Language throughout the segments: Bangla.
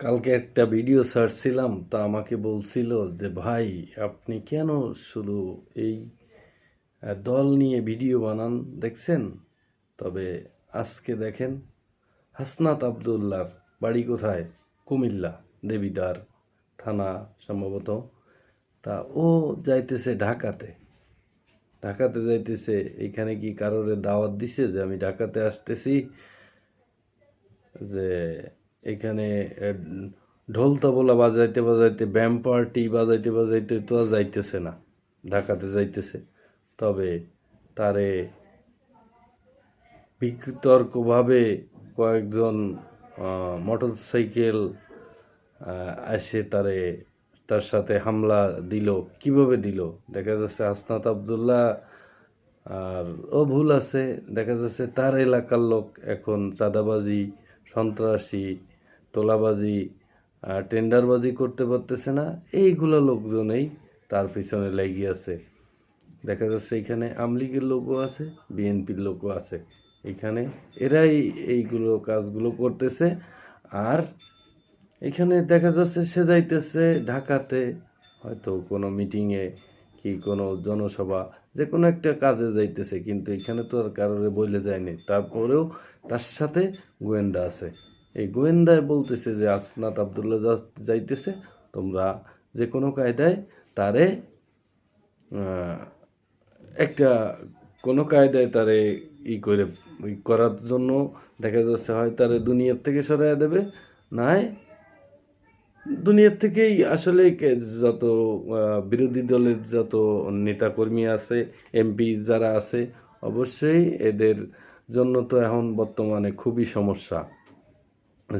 কালকে একটা ভিডিও ছাড়ছিলাম, তা আমাকে বলছিল যে ভাই, আপনি কেন শুধু এই দল নিয়ে ভিডিও বানান দেখছেন? তবে আজকে দেখেন, হাসনাত আবদুল্লাহর বাড়ি কোথায়? কুমিল্লা, দেবিদ্বার থানা সম্ভবত। তা ও যাইতেছে ঢাকাতে। ঢাকাতে যাইতেছে, এইখানে কি কারোরে দাওয়াত দিছে যে আমি ঢাকাতে আসতেছি? যে এখানে ঢোল তবলা বাজাইতে বাজাইতে, ব্যাম পার্টি বাজাইতে বাজাইতে তো আর যাইতেছে না, ঢাকাতে যাইতেছে। তবে তারে বিতর্কভাবে কয়েকজন মোটরসাইকেল এসে তার সাথে হামলা দিল। কিভাবে দিল? দেখা যাচ্ছে হাসনাত আবদুল্লাহ আর ও ভুল আছে, দেখা যাচ্ছে তার এলাকার লোক এখন চাঁদাবাজি, সন্ত্রাসী, তোলাবাজি, টেন্ডারবাজি করতে পারতেছে না, এইগুলো লোকজনেই তার পিছনে লেগে আছে। দেখা যাচ্ছে এখানে আওয়ামী লীগের লোকও আছে, বিএনপির লোকও আছে, এখানে এরাই এইগুলো কাজগুলো করতেছে। আর এখানে দেখা যাচ্ছে সে যাইতেছে ঢাকাতে, হয়তো কোনো মিটিংয়ে কি কোনো জনসভা, যে কোনো একটা কাজে যাইতেছে, কিন্তু এখানে তো আর কারোরে বলে যায়নি। তারপরেও তার সাথে গোয়েন্দা আছে। এই গোয়েন্দায় বলতেছে যে আসনাত আবদুল্লাহ যাইতেছে, তোমরা যে কোনো কায়দায় তারে একটা কোনো কায়দায় তারে করে করার জন্য দেখা যাচ্ছে হয় তারে দুনিয়ার থেকে সরাইয়া দেবে, নয় দুনিয়ার থেকেই আসলে যত বিরোধী দলের যত নেতাকর্মী আছে, এমপি যারা আছে, অবশ্যই এদের জন্য তো এখন বর্তমানে খুবই সমস্যা।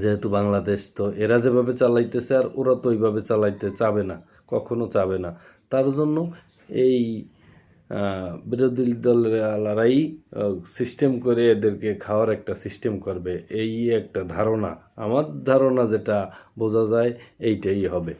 যেহেতু বাংলাদেশ তো এরা যেভাবে চালাইতেছে, আর ওরা তো ওইভাবে চালাইতে চাবে না, কখনো চাবে না। তার জন্য এই বিরোধী দলেরাই সিস্টেম করে এদেরকে খাওয়ার একটা সিস্টেম করবে, এই একটা ধারণা। আমার ধারণা যেটা বোঝা যায়, এইটাই হবে।